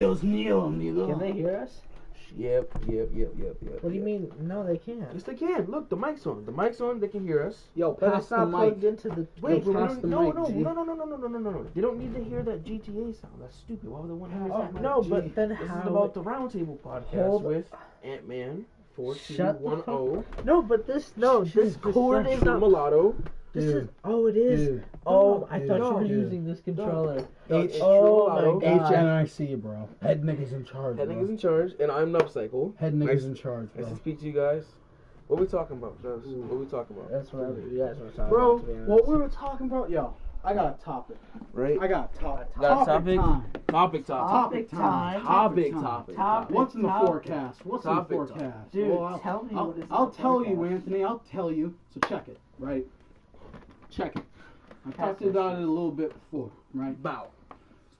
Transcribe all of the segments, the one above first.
Dios mío, amigo. Can they hear us? Yep. What do you mean? No, they can't. Yes, they can. Look, the mic's on. The mic's on. They can hear us. Yo, But pass it's the not mic. plugged into the. Wait, Yo, they pass don't, the no. mic, G. They don't need to hear that GTA sound. That's stupid. Why would they want to hear that? No, G. but then This how? is about the Roundtable podcast Hold- with Ant-Man Shut the 4210. No, but this cord is True not. Mulatto. This is. Dude. Oh, it is. Dude. Oh, I Dude. thought you were Dude. using this controller. H. Oh my True god. HNIC, bro. Head niggas in charge, Head bro. niggas in charge, and I'm Nubcycle. Head niggas Nice- in charge, Nice to bro. speak to you guys. What we talking about, Josh? What we talking about? That's what you guys were talking Bro, about. To be honest. what we were talking about, yo, I got a topic. Right? I got a topic. Got a topic? time. Topic. Topic time. Topic. What's in the Topic. forecast? What's Topic in the forecast? Dude, Well, tell me I'll, what is in I'll the tell you, forecast. Anthony. I'll tell you. So check it, right? Check it. I Pass talked that about shit. it a little bit before, right? Bow.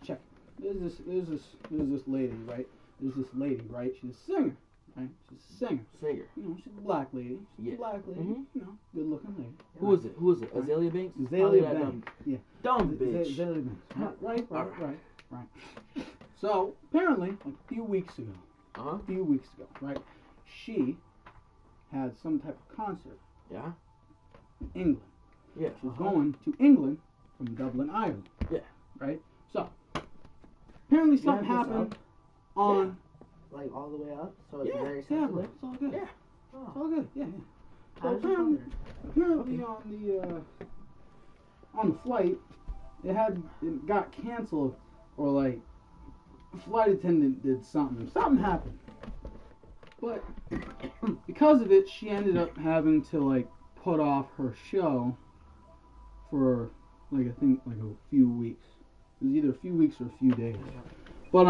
Check it. There's this lady, right? There's this lady, right? She's a singer, right? She's a singer. Singer. You know, she's a black lady. She's Yeah. a black lady. Mhm. You know, good looking lady. Who is it? Azalea Banks? Azalea Oh, yeah, Banks. Yeah. Dumb bitch. Azalea Banks. Right. So apparently, like a few weeks ago, right? She had some type of concert Yeah. in England. Yeah. She was going to England from Dublin, Ireland. Yeah. Right? So, apparently You something have this happened up? on... Like all the way up, so it's Yeah, very yeah, sensitive. bro. It's all good. Yeah. It's all good. Yeah. So How's your apparently, phone? on the flight, it got canceled, or like, flight attendant did something. Something happened. But because of it, she ended up having to like put off her show for like I think like a few weeks. It was either a few weeks or a few days. But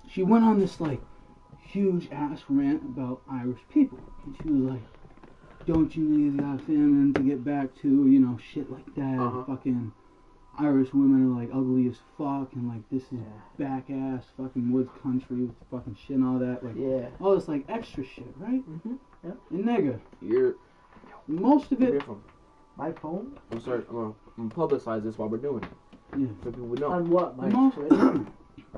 she went on this like huge ass rant about Irish people, and she was like, "Don't you need that famine to get back to, you know, shit like that? Fucking Irish women are like ugly as fuck, and like this is back ass fucking woods country with fucking shit and all that, like all this like extra shit, right? Mm-hmm. Yeah. And nigga, You're. most of Where it, you from? My phone? I'm sorry. I'm gonna publicize this while we're doing it. yeah, So people would know. On what? My most, Twitter?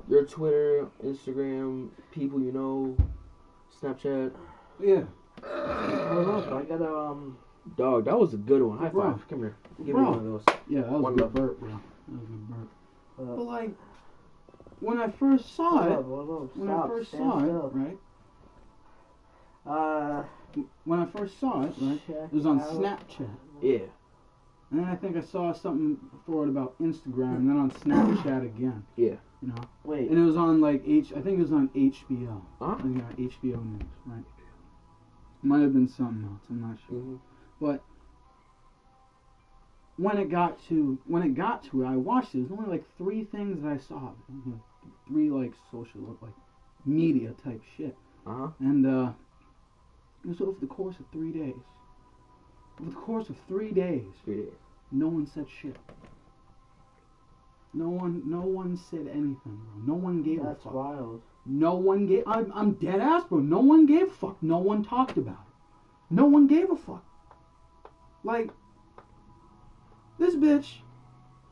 Your Twitter, Instagram, people you know, Snapchat. yeah, Hold up, I gotta Dog, that was a good one. High Bro. five. Come here. Give me Bro. one of those. yeah, that was One a good love. burp, bro. That was a good burp. uh, But like, when I first saw it, when I Stop, first stand saw still. it, right? When I first saw it, right? check It was on out- Snapchat. Yeah. And then I think I saw something for it about Instagram, and then on Snapchat again. Yeah. You know, Wait, and it was on like I think it was on HBO. Huh? I think on HBO News, right? Might have been something else. I'm not sure. Mm-hmm. But when it got to it, I watched it. There's only like 3 things that I saw. 3 like social like media type shit. And it was over the course of 3 days. Over the course of 3 days, 3 days. no one said shit. No one said anything, bro. No one gave a that's fuck. wild. No one gave. I'm dead ass, bro. No one gave a fuck. No one talked about it. No one gave a fuck. Like, this bitch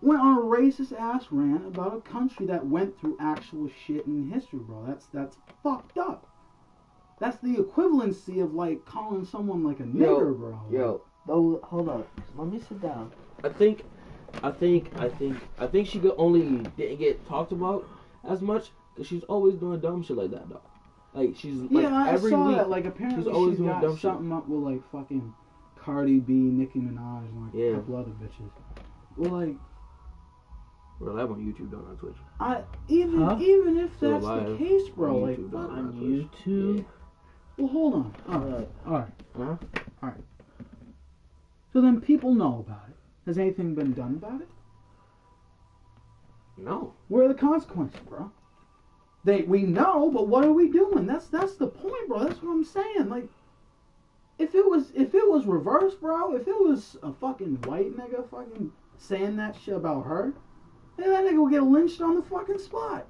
went on a racist ass rant about a country that went through actual shit in history, bro. That's fucked up. That's the equivalency of like calling someone like a nigger, bro. Yo. Oh, hold up. Let me sit down. I think she only didn't get talked about as much because she's always doing dumb shit like that, though. Like she's like Yeah, I every saw week. that. Like apparently she's always she's doing got dumb shit. something up with like fucking Cardi B, Nicki Minaj, and like a couple other bitches. Well, like We're live on YouTube, don't on Twitch. even if Still that's the live case, bro. on Like YouTube, fuck. don't On Twitch. YouTube? Yeah. Well, hold on. All right. Huh? So then people know about it. Has anything been done about it? No. Where are the consequences, bro? We know, but what are we doing? That's the point, bro. That's what I'm saying. Like, if it was reversed, bro, if it was a fucking white nigga fucking saying that shit about her, then that nigga would get lynched on the fucking spot.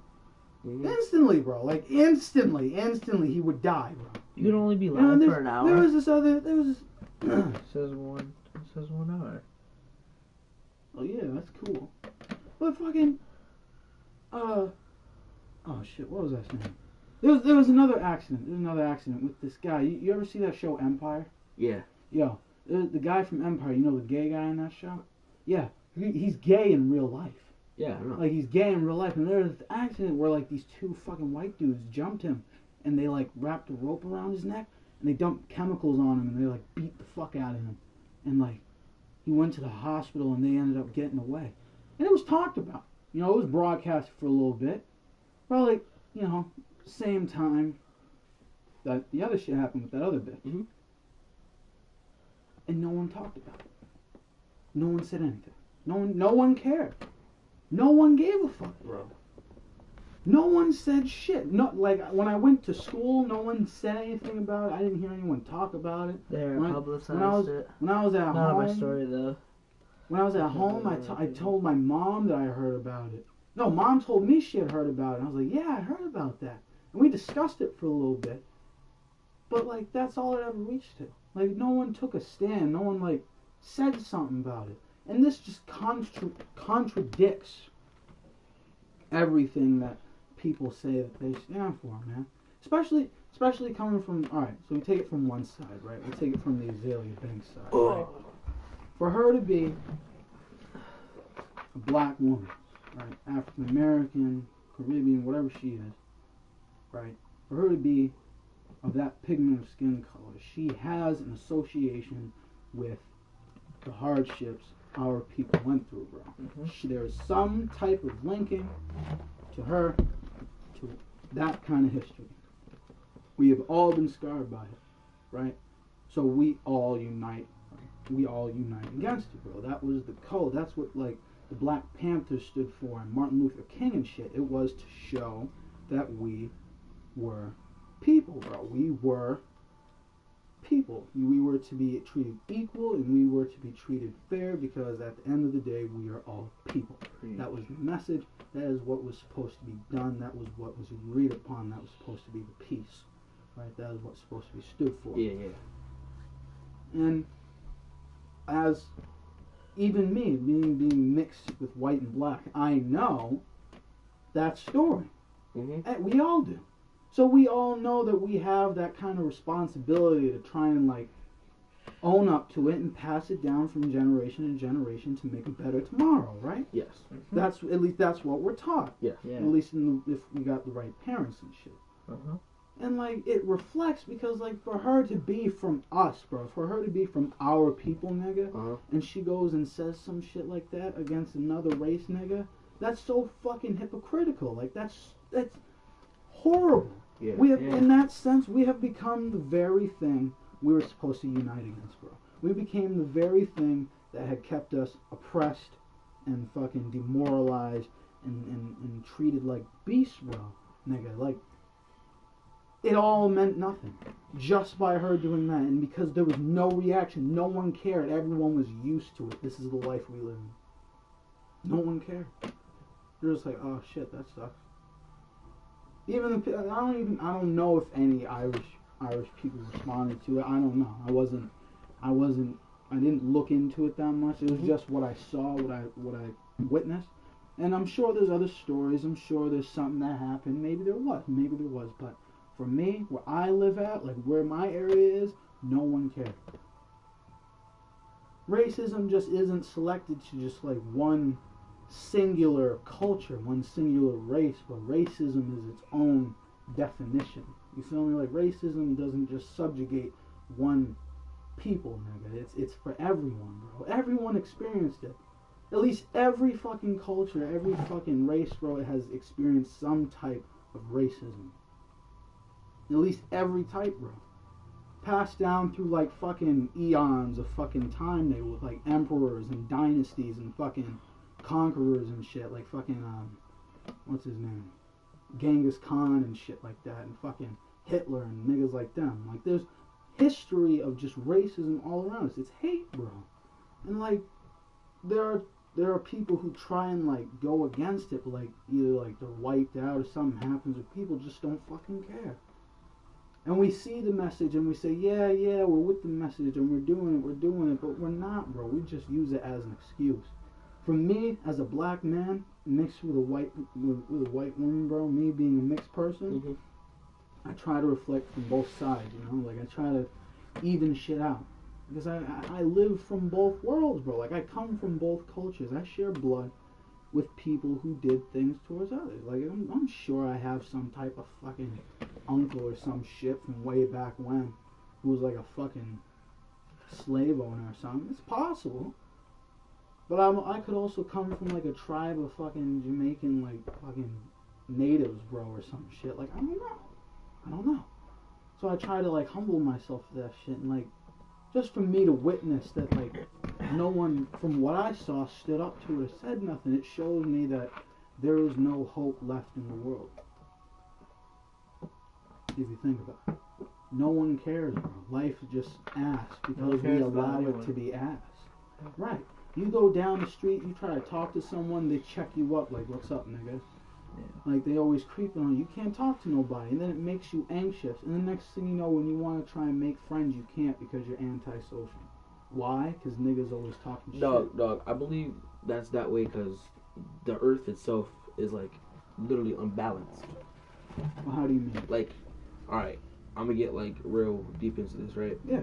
Mm-hmm. Instantly, bro. Like, instantly, he would die, bro. You can only be You live know, for an hour. There was this. It says 1 hour. Oh yeah, that's cool. But fucking, oh shit, what was I saying? There was another accident. There's another accident with this guy. You ever see that show Empire? Yeah. Yo, the guy from Empire. You know the gay guy in that show? Yeah, he's gay in real life. Yeah, I know. Like he's gay in real life, and there's this accident where like these two fucking white dudes jumped him, and they like wrapped a rope around his neck, and they dumped chemicals on him, and they like beat the fuck out of him, and like he went to the hospital, and they ended up getting away, and it was talked about. You know, it was broadcast for a little bit, probably same time that the other shit happened with that other bitch, and no one talked about it. No one said anything. No one cared. No one gave a fuck, bro. No one said shit. No, like when I went to school, no one said anything about it. I didn't hear anyone talk about it. They publicized it. When I was at home, not my story though. When I was at home, I told my mom that I heard about it. No, mom told me she had heard about it. I was like, yeah, I heard about that, and we discussed it for a little bit. But like that's all it ever reached to. Like no one took a stand. No one like said something about it. And this just contradicts everything that people say that they stand for, man. Especially coming from, alright, so we take it from one side, right? We take it from the Azalea Banks side, right? For her to be a black woman, right? African American, Caribbean, whatever she is, right? For her to be of that pigment of skin color, she has an association with the hardships our people went through, bro. There's some type of linking to her, to that kind of history. We have all been scarred by it, right? So we all unite. We all unite against it, bro. That was the code. That's what like the Black Panthers stood for, and Martin Luther King and shit. It was to show that we were people, bro. We were people. We were to be treated equal, and we were to be treated fair, because at the end of the day, we are all people. That was the message. That is what was supposed to be done. That was what was agreed upon. That was supposed to be the peace, right? That is what's supposed to be stood for. Yeah. And as even me, being mixed with white and black, I know that story. And we all do. So we all know that we have that kind of responsibility to try and like own up to it and pass it down from generation to generation to make a better tomorrow, right? Yes. That's at least that's what we're taught. Yeah. At least if we got the right parents and shit. And like it reflects, because like for her to be from us, bro, for her to be from our people, nigga, and she goes and says some shit like that against another race, nigga, that's so fucking hypocritical. Like that's horrible. Yeah. We have, in that sense, we have become the very thing we were supposed to unite against, bro. We became the very thing that had kept us oppressed and fucking demoralized and treated like beasts, bro. Nigga, like, it all meant nothing just by her doing that. And because there was no reaction, no one cared. Everyone was used to it. This is the life we live in. No one cared. They're just like, oh shit, that sucks. I don't know if any Irish people responded to it. I don't know. I didn't look into it that much. It was just what I saw, what I witnessed. And I'm sure there's other stories. I'm sure there's something that happened. Maybe there was. But for me, where I live at, like where my area is, no one cared. Racism just isn't selected to just like one singular culture, one singular race, but racism is its own definition. You feel me? Like racism doesn't just subjugate one people, nigga. It's for everyone, bro. Everyone experienced it. At least every fucking culture, every fucking race, bro, has experienced some type of racism. At least every type, bro. Passed down through like fucking eons of fucking time, they with like emperors and dynasties and fucking conquerors and shit, like fucking what's his name, Genghis Khan and shit like that, and fucking Hitler and niggas like them. Like there's history of just racism all around us. It's hate, bro. And like there are people who try and like go against it, but like either like they're wiped out or something happens, or people just don't fucking care. And we see the message and we say, yeah, we're with the message and we're doing it, but we're not, bro. We just use it as an excuse. For me, as a black man, mixed with a white woman, bro, me being a mixed person, I try to reflect from both sides, you know? Like, I try to even shit out. Because I live from both worlds, bro. Like, I come from both cultures. I share blood with people who did things towards others. Like, I'm sure I have some type of fucking uncle or some shit from way back when who was like a fucking slave owner or something. It's possible. But I could also come from like a tribe of fucking Jamaican, like fucking natives, bro, or some shit. Like, I don't know. So I try to like humble myself for that shit, and like, just for me to witness that like no one from what I saw stood up to it or said nothing, it shows me that there is no hope left in the world. If you think about it. No one cares, bro. Life is just ass because we allow it to be ass. Right. You go down the street, you try to talk to someone, they check you up like, what's up, nigga? Yeah. Like, they always creeping on you. You can't talk to nobody, and then it makes you anxious. And the next thing you know, when you want to try and make friends, you can't because you're antisocial. Why? Because niggas always talking shit. Dog, I believe that's that way because the earth itself is, like, literally unbalanced. Well, how do you mean? Like, alright, I'm gonna get, like, real deep into this, right? Yeah.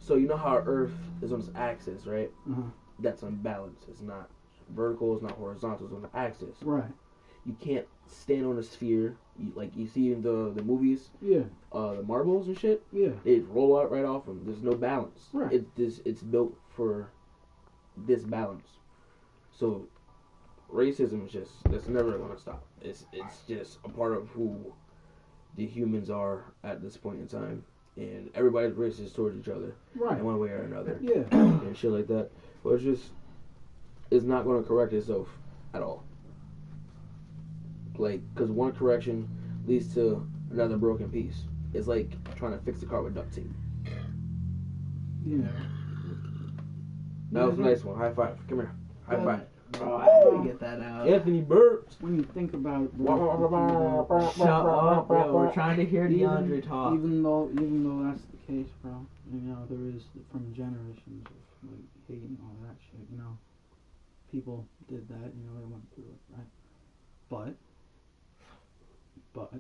So, you know how Earth is on its axis, right? Uh-huh. That's unbalanced. It's not vertical, it's not horizontal, it's on the axis. Right. You can't stand on a sphere. You see in the movies, yeah, the marbles and shit. Yeah, they roll out right off them. There's no balance. Right. It's built for this balance. So racism is that's never gonna stop. It's just a part of who the humans are at this point in time, and everybody's racist towards each other, right, in one way or another. Yeah, and shit like that. But it's not gonna correct itself at all. Like, because one correction leads to another broken piece. It's like trying to fix the car with duct tape. Yeah. That was a nice one. High five. Come here. High five. Bro, how do we get that out? Anthony Burks. When you think about it, shut up, bro. We're trying to hear DeAndre talk. Even though that's the case, bro. You know, there is from generations of like hate and all that shit. You know, people did that. You know, they went through it, right? But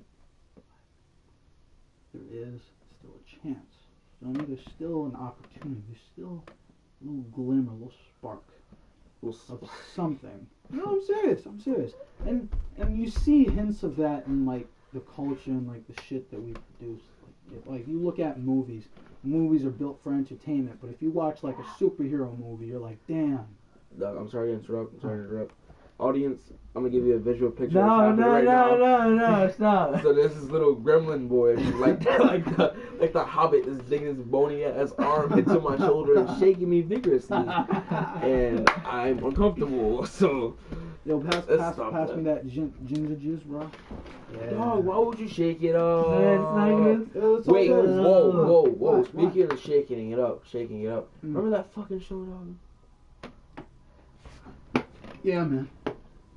there is still a chance. So I mean, there's still an opportunity. There's still a little glimmer, a little spark of something. No, I'm serious. And you see hints of that in like the culture and like the shit that we produce. Like you look at movies. Movies are built for entertainment, but if you watch like a superhero movie, you're like, damn. Doug, I'm sorry to interrupt. Audience, I'm gonna give you a visual picture. No, stop. So there's this little gremlin boy, like the Hobbit, is digging his bony ass arm into my shoulder and shaking me vigorously, and I'm uncomfortable. So, yo, pass me that ginger juice, bro. Yeah. Dog, why would you shake it up? Wait, whoa. Speaking of shaking it up. Remember that fucking show, dog? Yeah, man.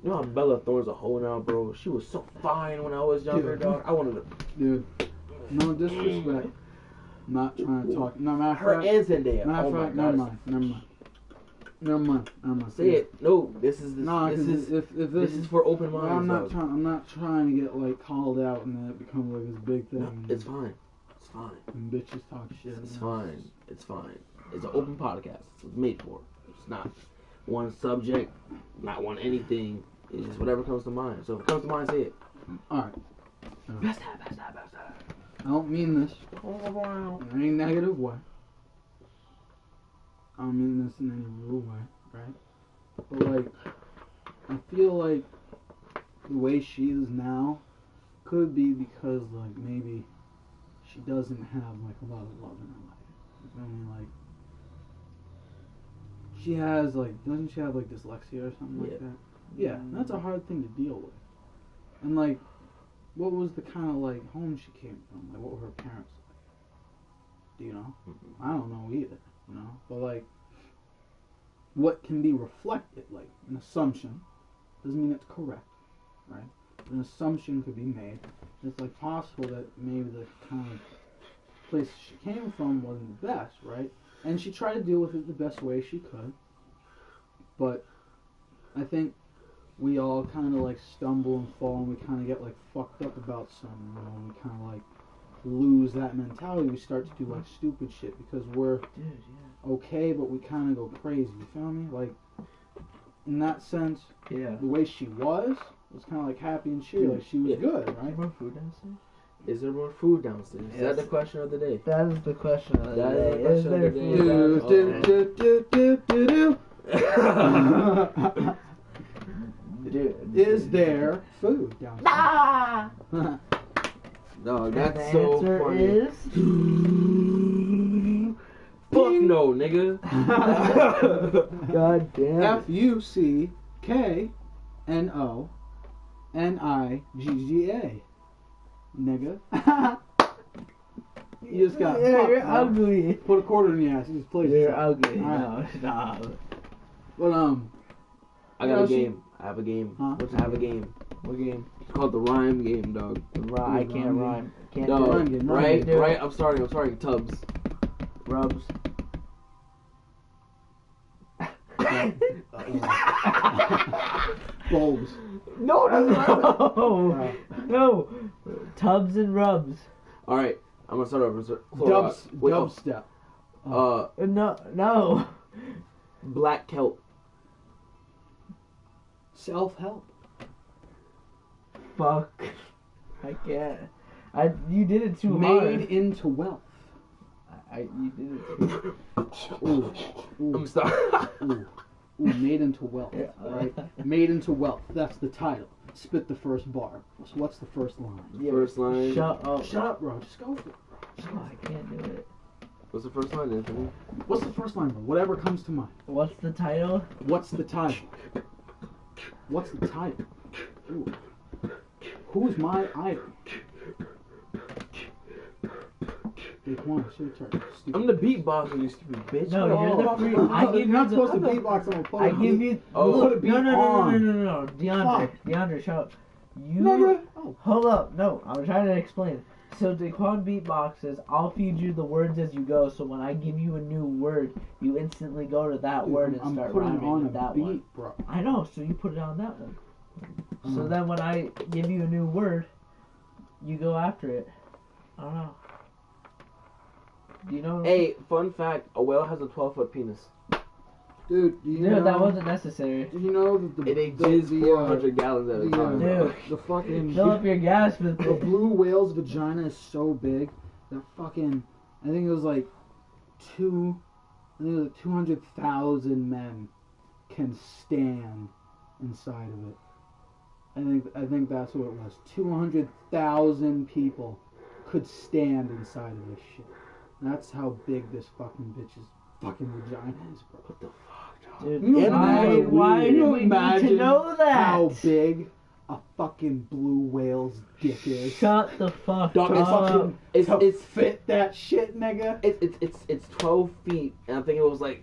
You know how Bella Thorne's a hoe now, bro? She was so fine when I was younger, dog. I wanted to... Dude, no disrespect. I'm not trying to talk. No, matter her and Zendaya. Oh my God. Never mind. Say it. No, this is for open minds. I'm not trying to get like called out and then it becomes like this big thing. No, it's fine. And bitches talk shit. It's fine. It's an open podcast. It's what it's made for. It's not one subject, not one anything. It's just whatever comes to mind. So if it comes to mind, say it. Alright. Best time. I don't mean this in any negative way. I don't mean this in any rude way, right? But like, I feel like the way she is now could be because like maybe she doesn't have like a lot of love in her life. You feel me? Like, she has like, doesn't she have like dyslexia or something like that? Yeah, that's a hard thing to deal with. And like, what was the kind of like home she came from? Like, what were her parents like? Do you know? I don't know either. You know, but like, what can be reflected, like an assumption, doesn't mean it's correct, right? An assumption could be made. It's like possible that maybe the kind of place she came from wasn't the best, right? And she tried to deal with it the best way she could. But I think we all kind of like stumble and fall, and we kind of get like fucked up about something, you know, and we kind of like lose that mentality. We start to do like stupid shit because we're okay, but we kind of go crazy. You feel me? Like in that sense, Yeah. the way she was kind of like happy and cheery, like she was good, right? More food downstairs? Is there more food downstairs? Is Yes. that the question of the day? That is the question of the That day. is Is the there question of food Do-do-do-do-do-do. Is there food downstairs? Ah! No, that's the so answer funny. is Fuck no, nigga. God damn it. FUCKNONIGGA. Nigga. You just got Yeah, fucked, you're bro. ugly. Put a quarter in your ass. You just played You're it. ugly. Alright. No, stop. But I got a game. I have a game. Huh? I have a game. What game? It's called the rhyme game, dog. I can't rhyme. Can't do No, it. Rhyme game, right, game. right. I'm starting. Tubbs. Rubs. Bulbs. No, No. No. Tubs and rubs. All right, I'm gonna start over. Dubstep. No. Black kelp. Self-help. Fuck. I can't. You did it too Made hard. into wealth. You did it too Ooh. I'm sorry. Ooh, made into wealth. Yeah. Right? Made into wealth. That's the title. Spit the first bar. So what's the first line? Yeah, First line. Shut up. Shut up, bro. Just go for it. Oh, I can't do it. What's the first line, Anthony? What's the first line, bro? Whatever comes to mind. What's the title? What's the title? What's the title? Ooh. Who's my idol? Big one, it's your turn. Stupid. I'm the beatboxer, you stupid bitch. No, Come you're the on. free- Oh, I give you're not you the- supposed to beatbox. I'm gonna put I a give beat. you. Oh. Put a beat on. No. DeAndre, shut up. Never. Oh. Hold up. No, I'm trying to explain. So Daquan beatboxes. I'll feed you the words as you go. So when I give you a new word, you instantly go to that word and I'm start putting rhyming on with a that beat, one. bro. I know. So you put it on that one. So Mm. then when I give you a new word, you go after it. I don't know. Do you know? Hey, fun fact: a whale has a 12-foot penis. Dude, do you know Dude, that wasn't necessary. Do you know that It exists 400 gallons at a time. Dude. the fucking Fill up your gas with the it. blue whale's vagina is so big that fucking I think it was like 200,000 men can stand inside of it. I think that's what it was. 200,000 people could stand inside of this shit. That's how big this fucking bitch's fucking vagina is, bro. What the fuck, dog? Dude, You know why you do know we need to imagine know that? how big a fucking blue whale's dick is? Shut the fuck Dog, it's up. fucking- It's to fit that shit, nigga. It's 12 feet, and I think it was like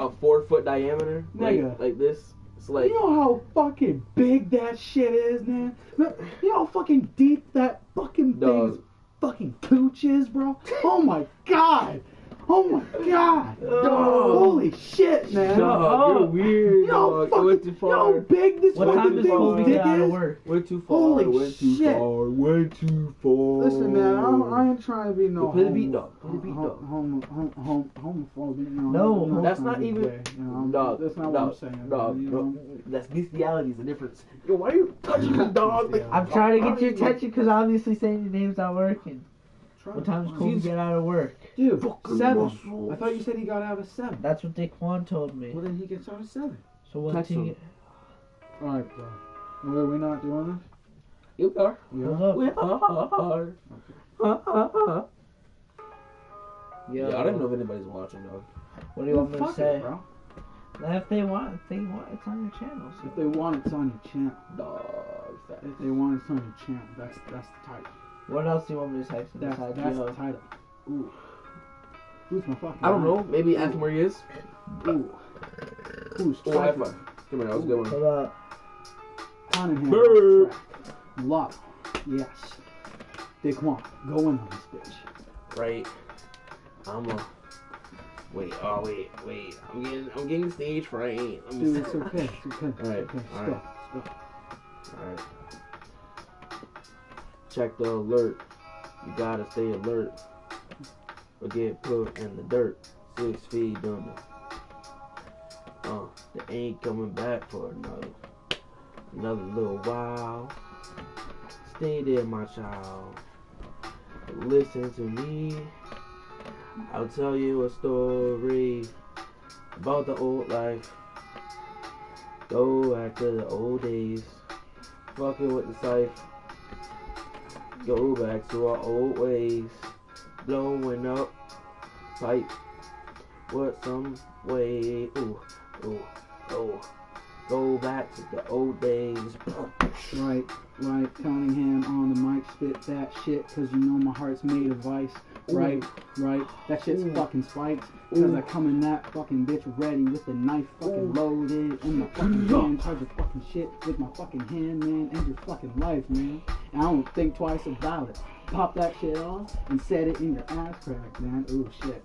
a 4-foot diameter, Nigga. like this. It's like You know how fucking big that shit is, man? You know how fucking deep that fucking thing's Dog. fucking cooch is, bro? Oh my god! Oh my god! Dog. Holy shit, man! Dog, you're weird. You know Dog. how It went fucking, too you know how far. big this What Went time fucking too does far. Cole thing's get dick out of is? work? Went too far. Holy went too shit. far. Went too far. Listen, man, I ain't trying to be no Play the beat, dog. Play the beat, dog. homophobic. No, No, I'm that's trying not to be even- gay, you know, Dog, that's not what dog, I'm saying. Dog, you bro. know? That's bestiality is the difference. Yo, why are you touching me, dog? Like, I'm trying to get your attention because obviously saying your name's not working. Try What to time's find- Cole get out of work? Dude, Fucking 7. muscles. I thought you said he got out at 7. That's what Daquan told me. Well, then he gets out at 7. So what's Text he him. get? Alright, bro. Are we not doing this? You are. We Hold are? up. We are. Yo, Yeah, I don't know if anybody's watching, dog. What do you want me to Fuck say? it, bro. If they want, it's on your channel. So. If they want, it's on your channel. Dog. If they want, it's on your channel. That's the title. What else do you want me to say? That's the title. Ooh. Who's my fucking I don't know. Maybe ask him where he is. Ooh. Who's Oh, tracking? Wi-Fi. Come here, that was a good one. Hold up. Hand in hand. Brr. Track. Love. Yes. Daquan, go in on this bitch. Right. Wait. Oh, wait. I'm getting stage fright. Let me Dude, see. it's okay. It's okay. Alright, Okay. alright. Stop. Alright. Check the alert. You gotta stay alert. Or get put in the dirt. 6 feet under. They ain't coming back for another little while. Stay there, my child. Listen to me. I'll tell you a story about the old life. Go back to the old days. Fucking with the scythe. Go back to our old ways. Blowing up pipe. What some way. Ooh, ooh, oh. Go back to the old days. Right, Cunningham on the mic, spit that shit, cause you know my heart's made of ice. Right, that shit's fucking spiked, cause I come in that fucking bitch ready with the knife fucking loaded in my fucking hand, charge your fucking shit with my fucking hand, man, end your fucking life, man. And I don't think twice about it. Pop that shit off and set it in your ass crack, man. Ooh, shit.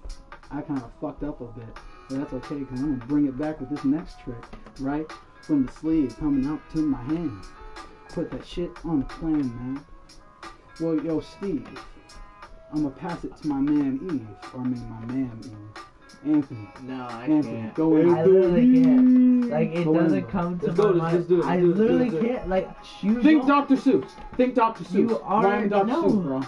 I kinda fucked up a bit, but that's okay, cause I'm gonna bring it back with this next trick, right? From the sleeve coming up to my hand. Put that shit on the plan, man. Well, yo, Steve, I'm gonna pass it to my man Eve, or I mean my man Eve. Anthony. No, I Anthony, can't. go in. I literally can't. Like, it Go doesn't in. come to Let's my go, mind. just do it, I do it, literally do it. can't. Like, you Think don't- Dr. Seuss. Think Dr. Seuss. You are Ryan Dr. no. Seuss, bro.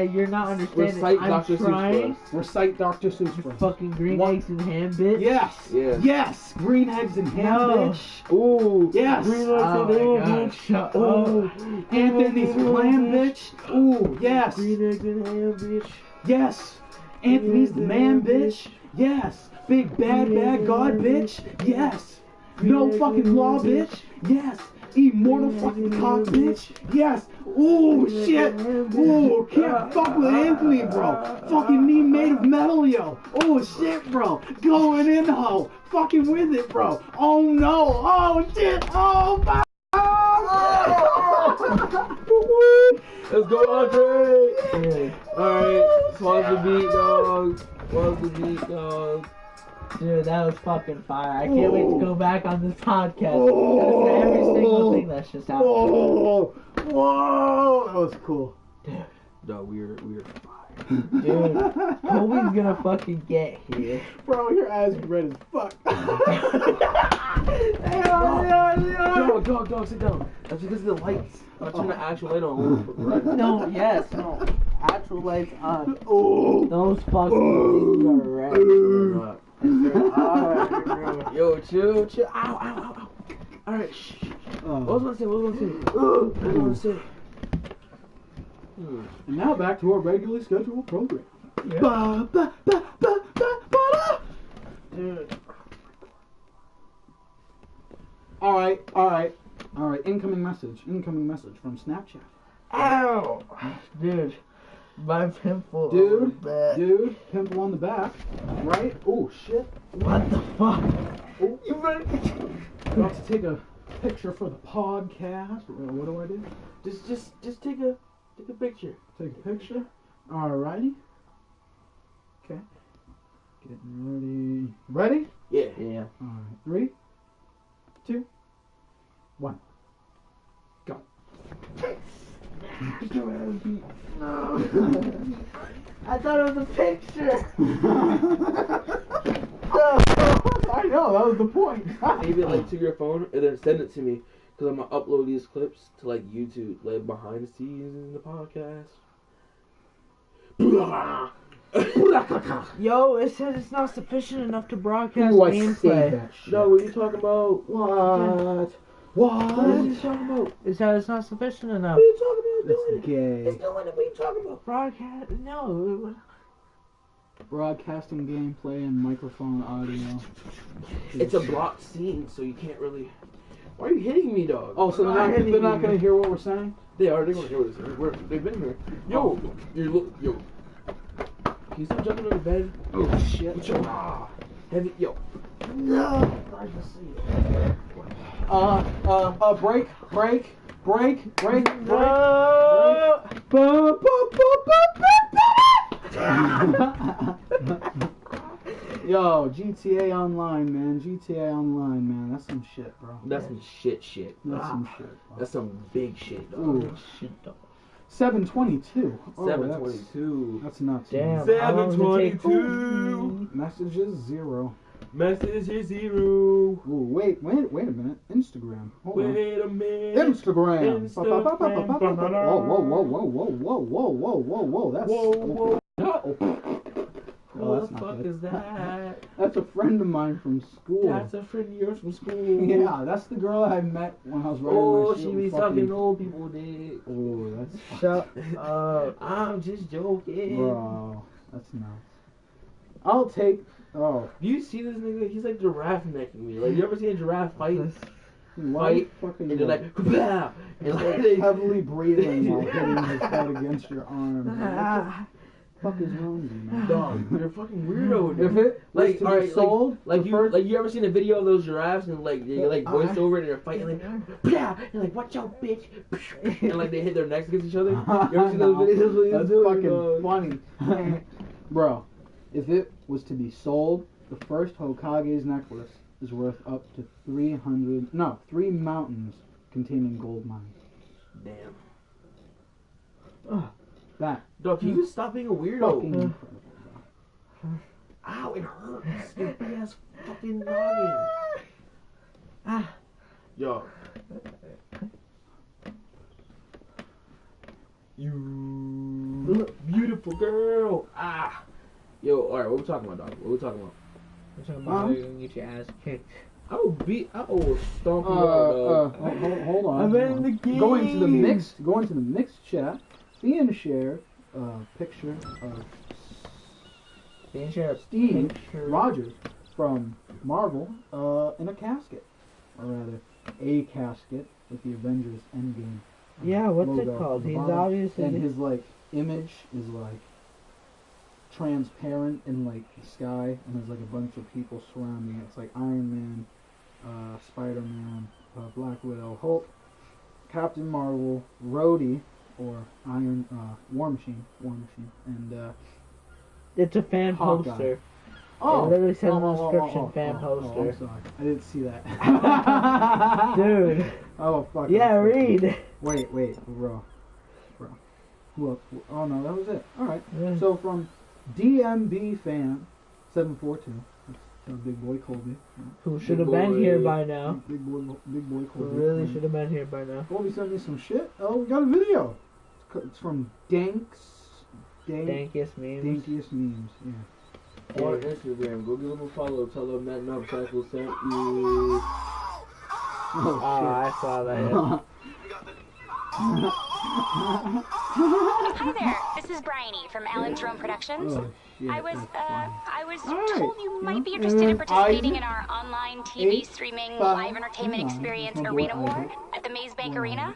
You're not understanding. Recite I'm Dr. Seuss trying. for us. Recite Dr. Seuss, You bro. fucking green What? eggs and ham, bitch. Yes. Yeah. Yes. Green eggs and ham, No. bitch. Ooh. Yes. Green Oh eggs my and ham, god, bitch. shut Ooh. up. Anthony's plan, bitch. Ooh, yes. Green eggs and ham, bitch. Yes. Anthony's the man, bitch. Yes. Big bad god, bitch. Yes. No fucking law, bitch. Yes. Immortal fucking cock, bitch. Yes. Ooh, shit. Ooh, can't fuck with Anthony, bro. Fucking knee made of metal, yo. Oh, shit, bro. Going in, ho. Fucking with it, bro. Oh, no. Oh, shit. Oh, my. Let's go, Andre. Dude, Alright. Pause the beat, dog. Pause the beat, dog. dude, that was fucking fire. I can't wait to go back on this podcast. Oh. Listen to every single thing that's just happened. Whoa. Whoa. That was cool. Dog, we're Dude, Kobe's gonna fucking get here. Bro, your eyes are red as fuck. Dog, sit down. That's because of the lights. I'm turning the actual light on. Right. No, yes, no. Actual lights on. Oh. Those fucking things are red. Yo, chill. Ow. Alright, shh. What was I gonna say? And now back to our regularly scheduled program. Yeah. Ba, ba, ba, ba, ba, ba, da. Dude. All right. Incoming message from Snapchat. Ow! Dude, my pimple. Dude, pimple on the back. Right? Oh shit. What the fuck? Oh, you ready? About to take a picture for the podcast. What do I do? Just take a picture. Take a picture. Alrighty. Okay. Getting ready. Ready? Yeah. Alright. 3, 2, 1. Go. I thought it was a picture. I know, that was the point. Save it like to your phone and then send it to me because I'm gonna upload these clips to like YouTube, like behind the scenes in the podcast. Yo, it says it's not sufficient enough to broadcast Ooh, I gameplay. saved that shit. No, what are you talking about? What? What are you talking about? It says it's not sufficient enough. What are you talking about? That's gay. It's not what are you talking about? Broadcast? No. Broadcasting gameplay and microphone audio. It's a blocked scene, so you can't really. Why are you hitting me, dog? Oh, so they're not gonna hear what we're saying? They are. They're gonna hear what it's saying. They've been here. Yo, yo. Can you stop jumping on the bed? Oh shit. Heavy, yo. No. Break. No. Yo, GTA Online, man. GTA Online, man. That's some shit, bro. That's some shit. That's some shit, bro. That's some big shit, dog. Ooh. Shit, dog. 722. Oh, 722. That's nuts. Damn. Man. 722. Messages 0. Message is 0. Ooh, wait a minute. Instagram. Hold on. Wait a minute. Instagram. Instagram. Whoa. That's Whoa. Oh, What that's the not fuck good. is that? That's a friend of mine from school. That's a friend of yours from school. Yeah, that's the girl I met when I was riding Oh, my she shit. be sucking old people dick. Oh, that's Shut up. I'm just joking. bro. That's nuts. I'll take. Oh, Do you see this nigga? He's like giraffe necking me. Like, you ever seen a giraffe fight? why Fight, fucking And they're like, "Bah!" And like, they heavily breathing while hitting his head against your arm. What the fuck is wrong with you, man? dog, you're a fucking weirdo. Dude. If it was Like, to alright, be sold, Like the you, first, like you ever seen a video of those giraffes and like they like voiced over it and they're fighting like, "Bah!" and like, "Watch out, bitch!" and like they hit their necks against each other. You ever seen those No, videos? that's fucking funny, bro. If it was to be sold, the first Hokage's necklace is worth up to 3 mountains containing gold mines. Damn. That Dog, can you just stop being a weirdo? fucking incredible, bro. Ow, it hurts. Your big ass fucking noggin. Yo. You beautiful girl. Yo, alright, what we talking about, dog? What we talking about? I'm talking about how you're gonna get your ass kicked. I will stomp you out, dog. Hold on. I'm in the game. Go into the mixed chat. Ian shared a picture of Being share Steve Rogers from Marvel in a casket, or rather, a casket with the Avengers Endgame. Yeah, what's logo it called? on the He's bottom. obviously And his like image is like transparent in like the sky, and there's like a bunch of people surrounding it. It's like Iron Man, Spider-Man, Black Widow, Hulk, Captain Marvel, Rhodey, or War Machine, and it's a fan Hawkeye. poster. It literally says in the description, fan I'm poster. sorry, I didn't see that. Dude. Oh fuck. Yeah, read. Wait, bro. Who else? Oh no, that was it. All right. Yeah. So from DMB fan 742, that's Big Boy Colby. Who should have been here by now. Big boy Who Colby. really should have been here by now. Colby sent me some shit. Oh, we got a video. It's from Dankest Dankest memes. Yeah. On Instagram, go give them a follow. Tell them that Nubcycle sent you. Oh I saw that. Hi there, this is Bryony from Alan's Rome Productions. Oh, shit, I was Alright. told you might be interested in participating in Isaac, our online TV streaming live entertainment experience my boy Arena War Isaac. at the Maze Bank Arena.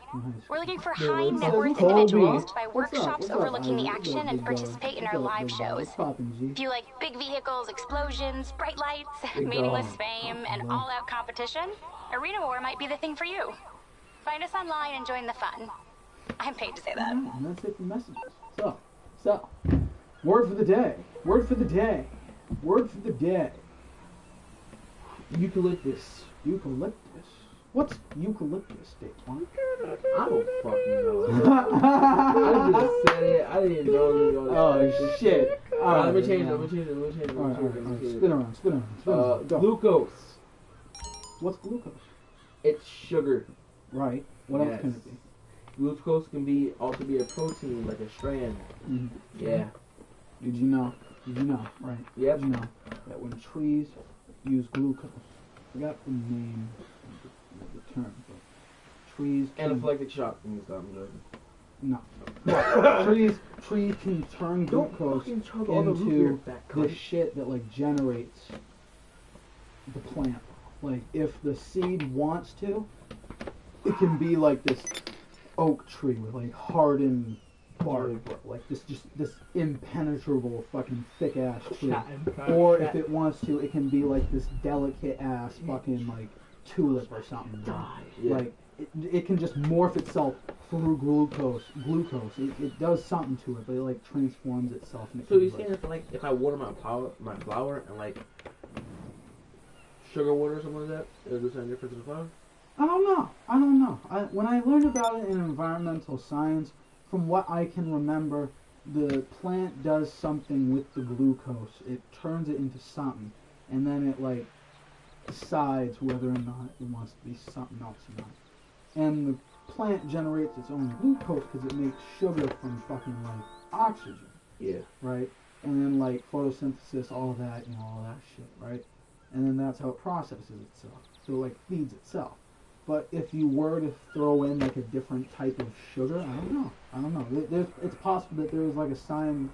We're looking for Dude, high what's net up, worth Kobe? individuals to buy What's up? workshops What's up, overlooking the Isaac? action What's up, and big dog? participate in What's our up, live big dog? shows. What's poppin', G? If you like big vehicles, explosions, bright lights, Big meaningless dog. fame, and all-out competition, Arena War might be the thing for you. Find us online and join the fun. I'm paid to say that. And that's it for messages. So, word for the day. Eucalyptus. What's eucalyptus, Daquan? I don't fucking know. I just said it. I didn't know we were going to Oh shit! Alright, let me change it. Alright. Spin around. Go. Glucose. What's glucose? It's sugar. Right. What else Yes. can it be? Glucose can also be a protein, like a strand. Mhm. Yeah. Did you know? Right. Yep. Did you know that when trees use glucose, I forgot the name of the term, but trees can... Anaphylactic shock. Let me stop. No. trees can turn Don't glucose fucking chug all the root beer into back, the cunt. shit that like generates the plant. Like if the seed wants to, it can be like this oak tree with like hardened bark, like this impenetrable fucking thick ass tree. Or if it wants to, it can be like this delicate ass fucking like tulip or something. Yeah. Like it can just morph itself through glucose. It does something to it, but it like transforms itself. And it So can, you're saying if I water my flour and like sugar water or something like that, is this any different than flour? I don't know. When I learned about it in environmental science, from what I can remember, the plant does something with the glucose. It turns it into something, and then it like decides whether or not it wants to be something else or not. And the plant generates its own glucose because it makes sugar from fucking like oxygen. Yeah. Right? And then like photosynthesis, all that, all that shit, right? And then that's how it processes itself. So it like feeds itself. But if you were to throw in like a different type of sugar, I don't know. It's possible that there was like a scientific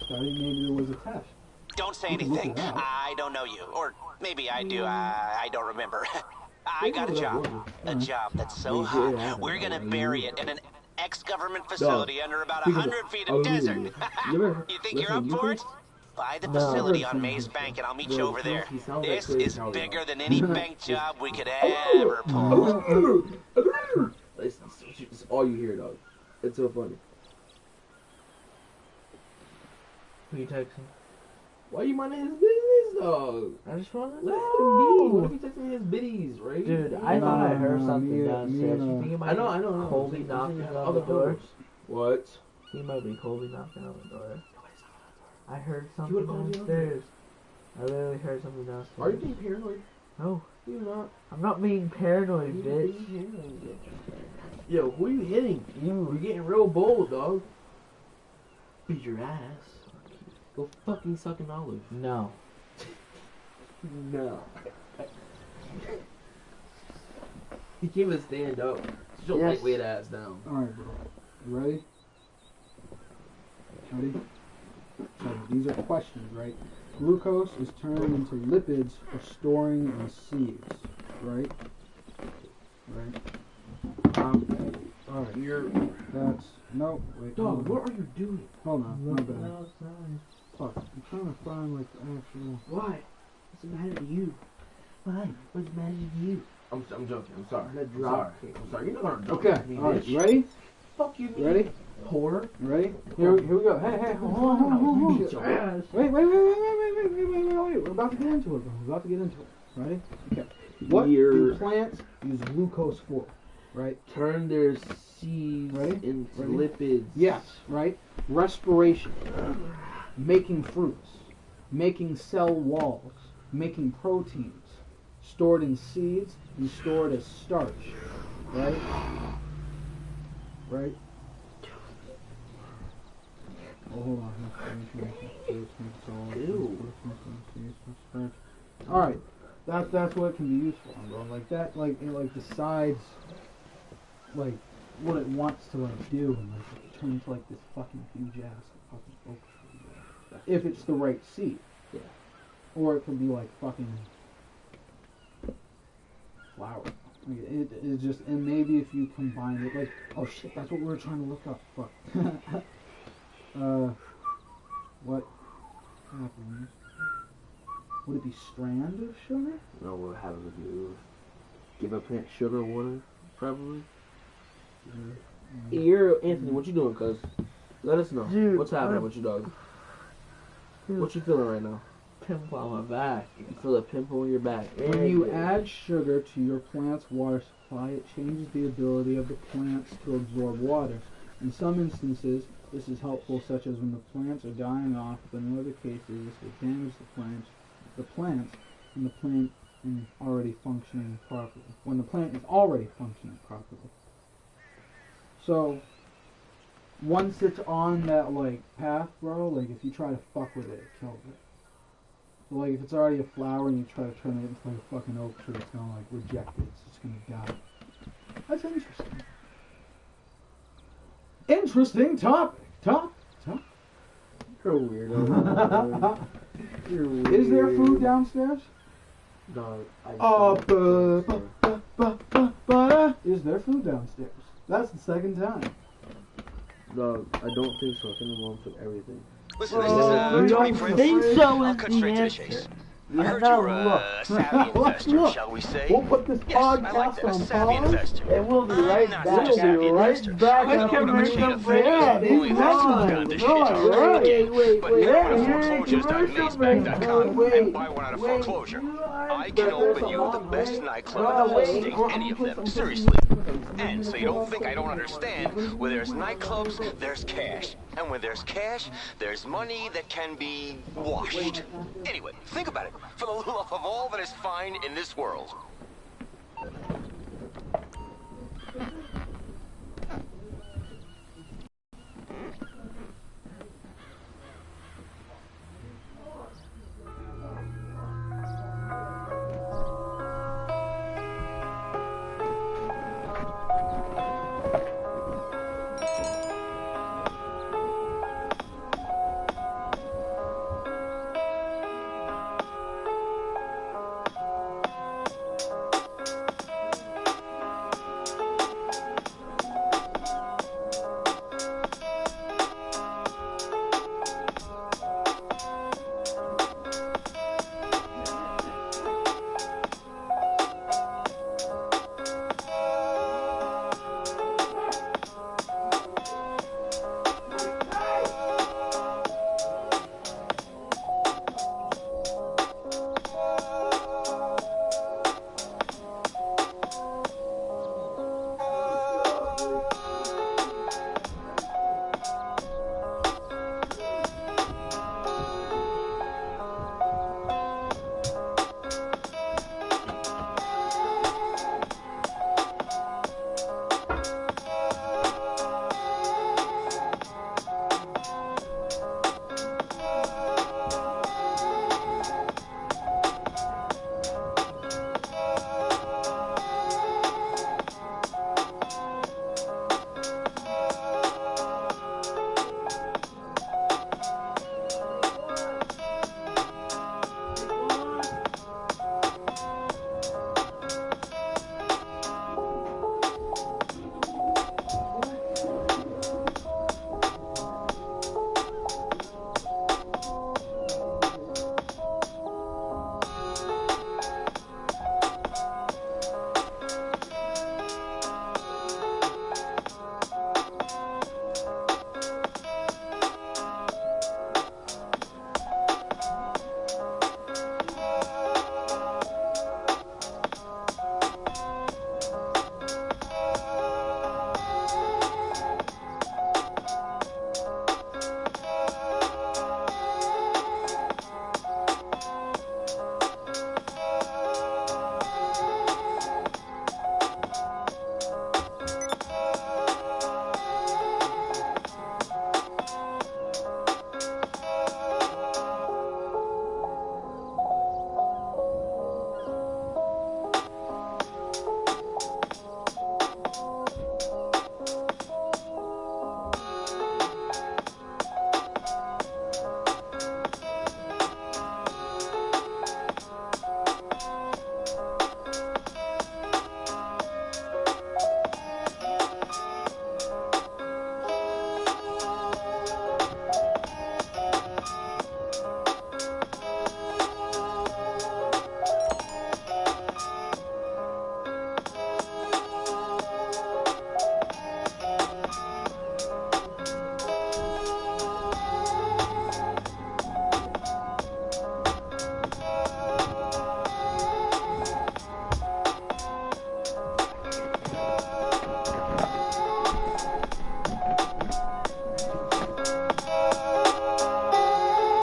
study. Maybe there was a test. Don't say You can look anything. it up. I don't know you. Or maybe I do. I don't remember. I got a job. A job that's so hot, we're gonna bury it in an ex-government facility under about 100 feet of desert. You think you're up for it? Buy the facility on Maze Bank and I'll meet you over there. This is bigger than any bank job we could ever pull. It's all you hear, dog. It's so funny. Who you texting? Why you minding his business, dog? I just want to Let him be. What know. if he texting his biddies, right? Dude, I thought I heard something me downstairs. and, You think it might I be know. Colby knocking on the door? What? He might be Colby knocking on the door. I heard You something would've called me downstairs. I literally heard something downstairs. Are you being paranoid? No, You're not. I'm not being paranoid, You're bitch. being paranoid. Yo, who are you hitting? You're getting real bold, dog. Beat your ass. Go fucking suck an olive. No. No. He can't even stand up. Sit your Yes. lightweight ass down. Alright, bro. You ready? Ready? So these are questions, right? Glucose is turned into lipids for storing in seeds, right? Right? Alright. You're... That's... No, wait. Dog, hold on. what are you doing? Hold on, my Look bad. outside. Fuck, I'm trying to find like the actual... Why? What's the matter with you? Why? What's the matter with you? I'm joking. I'm sorry. The I'm drop sorry. kick. I'm sorry. You're not gonna joke with me, Alright, bitch. you ready? Fuck you, You ready? Whore. You ready? Here we go. Hey, hold on. Beat your ass. Wait. We're about to get into it, bro. We're about to get into it. Ready? Okay. What do plants use glucose for? Right? Turn their seeds Ready? into Ready? lipids. Yes, right? Respiration. Making fruits. Making cell walls. Making proteins. Stored in seeds and stored as starch. Right? Right? Oh, hold on. Alright. That's what it can be used for, bro. Like that, like it decides like what it wants to like do, and like it turns like this fucking huge ass fucking oak tree. If it's the right seed. Yeah. Or it could be like fucking flower. Like it just, and maybe if you combine it, like, oh shit, that's what we were trying to look up. Fuck. What happens? Would it be strand of sugar? No, what happens if you give a plant sugar water, probably? You're Anthony. What you doing, cuz? Let us know. Dude, what's happening with you, dog? What you feeling right now? Pimple on my back. You feel a pimple on your back. When you add sugar to your plant's water supply, it changes the ability of the plants to absorb water. In some instances, this is helpful, such as when the plants are dying off, but in other cases, this will damage the plants, and the plant is already functioning properly. When the plant is already functioning properly. So, once it's on that, like, path, bro, like, if you try to fuck with it, it kills it. So, like, if it's already a flower and you try to turn it into, like, a fucking oak tree, it's gonna, like, reject it. It's just gonna die. That's interesting. Interesting topic. You're a weirdo. You're weird. Is there food downstairs? Dog, Is there food downstairs? That's the second time. Dog, I don't think so. I think my mom took everything. Listen, this we is don't 20 friends. think so I'll is cut the straight to the answer. chase. I heard now you're a look. savvy investor, Look. shall we say? We'll put this Yes, I like podcast that. A on savvy pause. investor. And we'll be I'm right not back. such a savvy We'll be right investor. back I don't after know what a machine commercial of break. Yeah, these only has guys. got this shit No, on right. Wait, But you wait, go to wait, foreclosures.mazebank.com wait, and buy one out of wait, foreclosure. you are- I can there's open a you the long best way. nightclub in the Wait, state, any of them. Seriously. And so you don't think I don't understand, where there's nightclubs, there's cash. And when there's cash, there's money that can be washed. Anyway, think about it. For the love of all that is fine in this world,